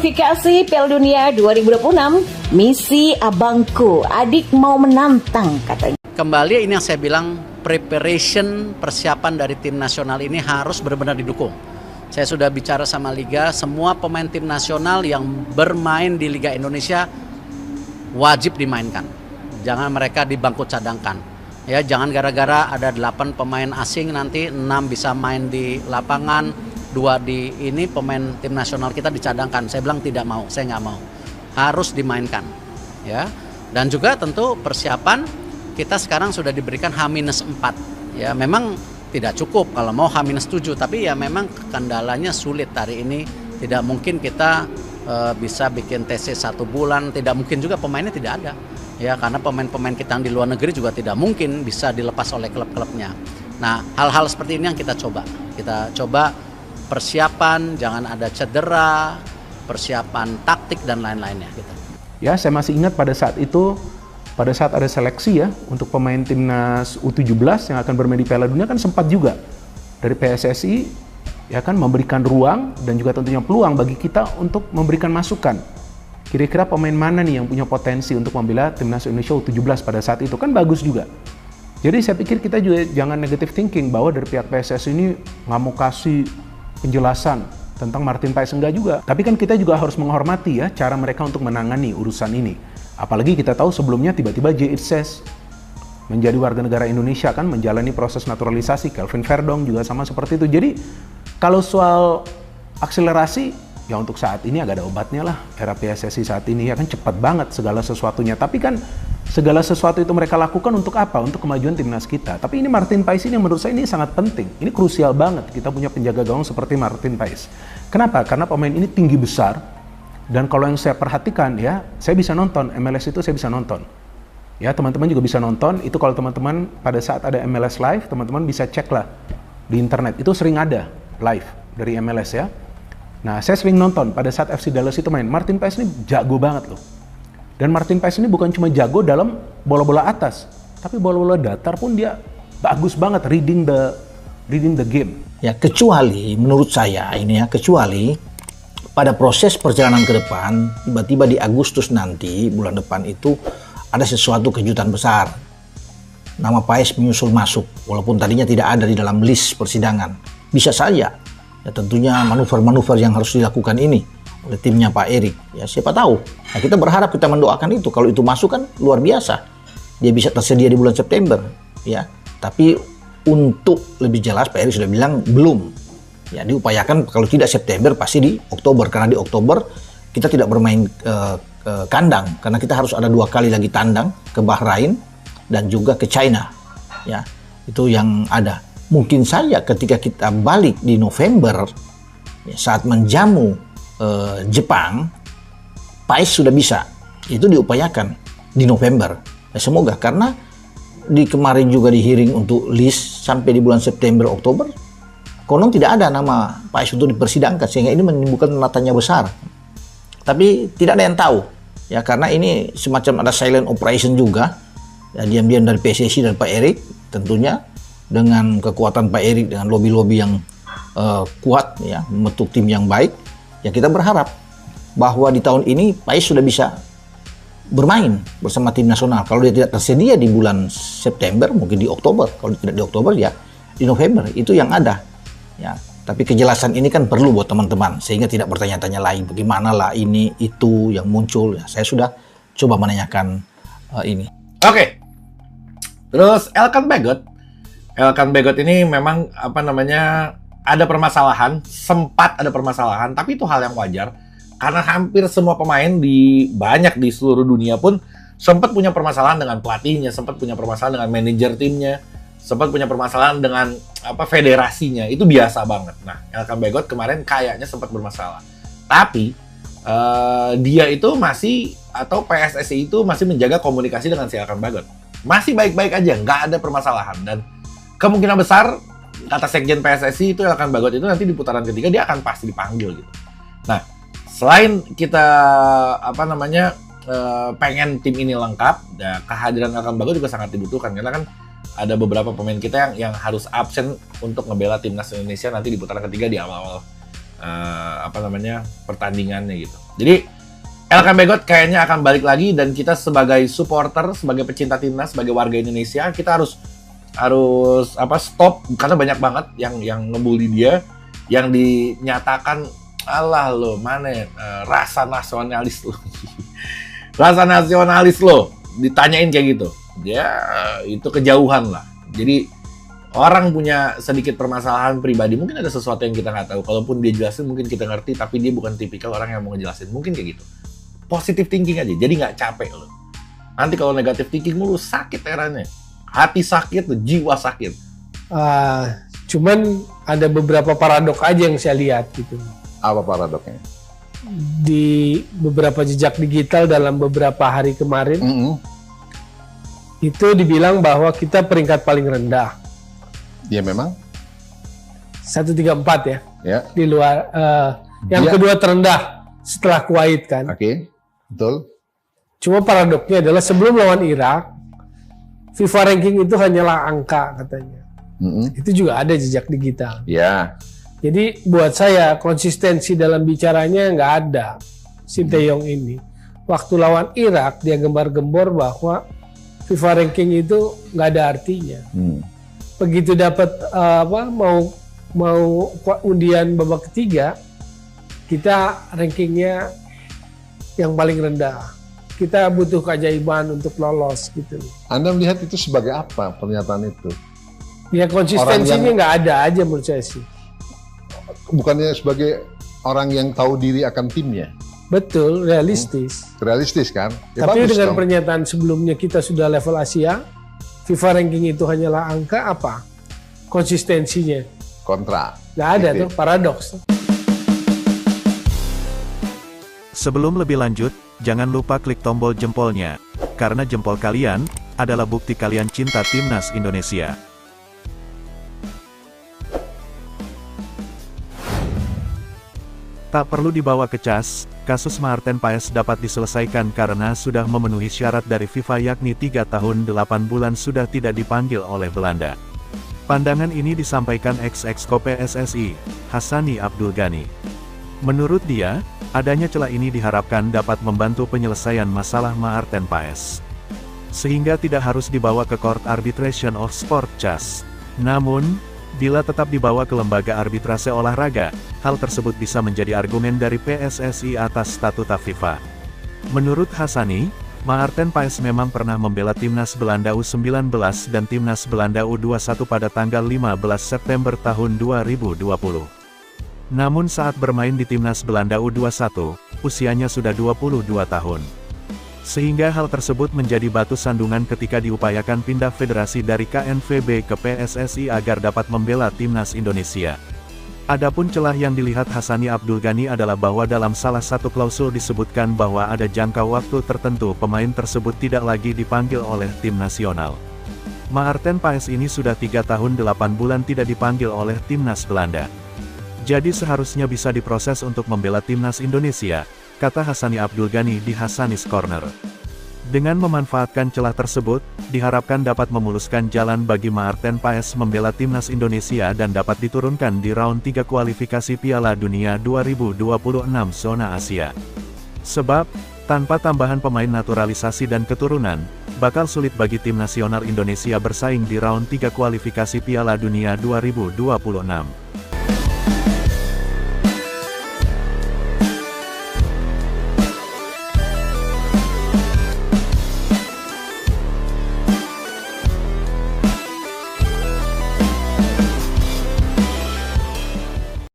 Kualifikasi Piala Dunia 2026, misi abangku, adik mau menantang katanya. Kembali ini yang saya bilang, persiapan dari tim nasional ini harus benar-benar didukung. Saya sudah bicara sama Liga, semua pemain tim nasional yang bermain di Liga Indonesia wajib dimainkan. Jangan mereka di bangku cadangkan. Ya, jangan gara-gara ada 8 pemain asing nanti 6 bisa main di lapangan, 2 di ini pemain tim nasional kita dicadangkan. Saya bilang tidak mau, saya nggak mau. Harus dimainkan. Ya. Dan juga tentu persiapan kita sekarang sudah diberikan H-4. Ya, memang tidak cukup kalau mau H-7, tapi ya memang kendalanya sulit hari ini. Tidak mungkin kita bisa bikin TC 1 bulan, tidak mungkin juga pemainnya tidak ada. Ya, karena pemain-pemain kita yang di luar negeri juga tidak mungkin bisa dilepas oleh klub-klubnya. Nah, hal-hal seperti ini yang kita coba. Kita coba persiapan, jangan ada cedera, persiapan taktik dan lain-lainnya gitu. Ya, saya masih ingat pada saat itu, pada saat ada seleksi ya untuk pemain timnas U17 yang akan bermain di Piala Dunia kan sempat juga dari PSSI ya kan memberikan ruang dan juga tentunya peluang bagi kita untuk memberikan masukan. Kira-kira pemain mana nih yang punya potensi untuk membela timnas Indonesia U17 pada saat itu kan bagus juga. Jadi saya pikir kita juga jangan negative thinking bahwa dari pihak PSSI ini nggak mau kasih penjelasan tentang Martin Paes, enggak juga. Tapi kan kita juga harus menghormati ya cara mereka untuk menangani urusan ini. Apalagi kita tahu sebelumnya tiba-tiba J. Itzes menjadi warga negara Indonesia kan menjalani proses naturalisasi. Kelvin Verdong juga sama seperti itu. Jadi kalau soal akselerasi ya untuk saat ini agak ada obatnya lah. Era PSSI saat ini ya kan cepat banget segala sesuatunya. Tapi kan segala sesuatu itu mereka lakukan untuk apa? Untuk kemajuan timnas kita. Tapi ini Martin Paes ini yang menurut saya ini sangat penting. Ini krusial banget kita punya penjaga gawang seperti Martin Paes. Kenapa? Karena pemain ini tinggi besar. Dan kalau yang saya perhatikan ya, saya bisa nonton MLS itu, saya bisa nonton. Ya, teman-teman juga bisa nonton. Itu kalau teman-teman pada saat ada MLS live, teman-teman bisa cek lah di internet. Itu sering ada live dari MLS ya. Nah, saya sering nonton pada saat FC Dallas itu main. Martin Paes ini jago banget loh. Dan Martin Paes ini bukan cuma jago dalam bola-bola atas, tapi bola-bola datar pun dia bagus banget reading the game. Ya, kecuali menurut saya ini ya, kecuali pada proses perjalanan ke depan, tiba-tiba di Agustus nanti, bulan depan itu, ada sesuatu kejutan besar. Nama Paes menyusul masuk, walaupun tadinya tidak ada di dalam list persidangan. Bisa saja, ya tentunya manuver-manuver yang harus dilakukan ini oleh timnya Pak Erik. Ya siapa tahu. Nah, kita berharap, kita mendoakan itu. Kalau itu masuk kan luar biasa. Dia bisa tersedia di bulan September. Ya, tapi untuk lebih jelas Pak Erik sudah bilang belum. Ya, diupayakan kalau tidak September pasti di Oktober, karena di Oktober kita tidak bermain kandang karena kita harus ada 2 kali lagi tandang ke Bahrain dan juga ke China. Ya, itu yang ada. Mungkin saja ketika kita balik di November ya, saat menjamu Jepang, Paes sudah bisa. Itu diupayakan di November. Ya, semoga karena di kemarin juga di hearing untuk list sampai di bulan September Oktober konon tidak ada nama Paes untuk dipersidangkan, sehingga ini menimbulkan tanda tanya besar. Tapi tidak ada yang tahu, ya karena ini semacam ada silent operation juga, ya, diam-diam dari PSSI dan Pak Erik, tentunya dengan kekuatan Pak Erik dengan lobby-lobby yang kuat, ya membentuk tim yang baik. Ya kita berharap bahwa di tahun ini Paes sudah bisa bermain bersama tim nasional. Kalau dia tidak tersedia di bulan September, mungkin di Oktober. Kalau tidak di Oktober, ya di November. Itu yang ada. Ya, tapi kejelasan ini kan perlu buat teman-teman sehingga tidak bertanya-tanya lagi bagaimana lah ini itu yang muncul. Ya, saya sudah coba menanyakan ini. Oke. Terus Elkan Bagot ini memang ada permasalahan, sempat ada permasalahan, tapi itu hal yang wajar karena hampir semua pemain banyak di seluruh dunia pun sempat punya permasalahan dengan pelatihnya, sempat punya permasalahan dengan manajer timnya, sempat punya permasalahan dengan federasinya. Itu biasa banget. Nah, Elkan Bagot kemarin kayaknya sempat bermasalah. Tapi dia itu masih, atau PSSI itu masih menjaga komunikasi dengan si Elkan Bagot. Masih baik-baik aja, nggak ada permasalahan. Dan kemungkinan besar, kata Sekjen PSSI itu Elkan Bagot itu nanti di putaran ketiga dia akan pasti dipanggil gitu. Nah, selain kita pengen tim ini lengkap, ya, kehadiran Elkan Bagot juga sangat dibutuhkan karena kan ada beberapa pemain kita yang harus absen untuk ngebela timnas Indonesia nanti di putaran ketiga di awal-awal pertandingannya gitu. Jadi Elkan Bagot kayaknya akan balik lagi, dan kita sebagai supporter, sebagai pecinta timnas, sebagai warga Indonesia, kita harus stop, karena banyak banget yang ngebully dia, yang dinyatakan alah lo mana rasa nasionalis lo. Rasa nasionalis lo ditanyain kayak gitu. Ya itu kejauhan lah. Jadi orang punya sedikit permasalahan pribadi, mungkin ada sesuatu yang kita nggak tahu. Kalaupun dia jelasin mungkin kita ngerti, tapi dia bukan tipikal orang yang mau ngejelasin. Mungkin kayak gitu. Positive thinking aja, jadi nggak capek lo. Nanti kalau negatif thinking mulu sakit eranya. Hati sakit, jiwa sakit. Cuman ada beberapa paradok aja yang saya lihat gitu. Apa paradoknya? Di beberapa jejak digital dalam beberapa hari kemarin, itu dibilang bahwa kita peringkat paling rendah. Dia memang? 134 ya. Ya. Di luar, yang kedua terendah setelah Kuwait kan. Oke, betul. Cuma paradoknya adalah sebelum lawan Irak, FIFA ranking itu hanyalah angka katanya. Itu juga ada jejak digital. Ya. Jadi buat saya konsistensi dalam bicaranya nggak ada. Sinteyong ini waktu lawan Irak dia gembar-gembor bahwa FIFA ranking itu nggak ada artinya. Begitu dapat mau undian babak ketiga, kita rankingnya yang paling rendah. Kita butuh keajaiban untuk lolos gitu. Anda melihat itu sebagai apa pernyataan itu? Ya konsistensinya nggak ada aja menurut saya sih. Bukannya sebagai orang yang tahu diri akan timnya? Betul, realistis. Realistis kan? Ya tapi bagus dengan dong. pernyataan sebelumnya kita sudah level Asia, FIFA ranking itu hanyalah angka, apa? Konsistensinya. Kontra. Nggak ada Gitu. tuh, paradoks. Sebelum lebih lanjut, jangan lupa klik tombol jempolnya, karena jempol kalian adalah bukti kalian cinta timnas Indonesia. Tak perlu dibawa ke cas, kasus Maarten Paes dapat diselesaikan karena sudah memenuhi syarat dari FIFA, yakni 3 tahun 8 bulan sudah tidak dipanggil oleh Belanda. Pandangan ini disampaikan ex-exco PSSI, Hassani Abdul Ghani. Menurut dia, adanya celah ini diharapkan dapat membantu penyelesaian masalah Maarten Paes, sehingga tidak harus dibawa ke Court Arbitration of Sport (CAS). Namun, bila tetap dibawa ke lembaga arbitrase olahraga, hal tersebut bisa menjadi argumen dari PSSI atas statuta FIFA. Menurut Hassani, Maarten Paes memang pernah membela timnas Belanda U19 dan timnas Belanda U21 pada tanggal 15 September tahun 2020. Namun saat bermain di timnas Belanda U21, usianya sudah 22 tahun. Sehingga hal tersebut menjadi batu sandungan ketika diupayakan pindah federasi dari KNVB ke PSSI agar dapat membela timnas Indonesia. Adapun celah yang dilihat Hassani Abdul Ghani adalah bahwa dalam salah satu klausul disebutkan bahwa ada jangka waktu tertentu pemain tersebut tidak lagi dipanggil oleh tim nasional. Maarten Paes ini sudah 3 tahun 8 bulan tidak dipanggil oleh timnas Belanda. Jadi seharusnya bisa diproses untuk membela timnas Indonesia, kata Hassani Abdul Ghani di Hassanis Corner. Dengan memanfaatkan celah tersebut, diharapkan dapat memuluskan jalan bagi Maarten Paes membela timnas Indonesia dan dapat diturunkan di round 3 kualifikasi Piala Dunia 2026 zona Asia. Sebab, tanpa tambahan pemain naturalisasi dan keturunan, bakal sulit bagi tim nasional Indonesia bersaing di round 3 kualifikasi Piala Dunia 2026.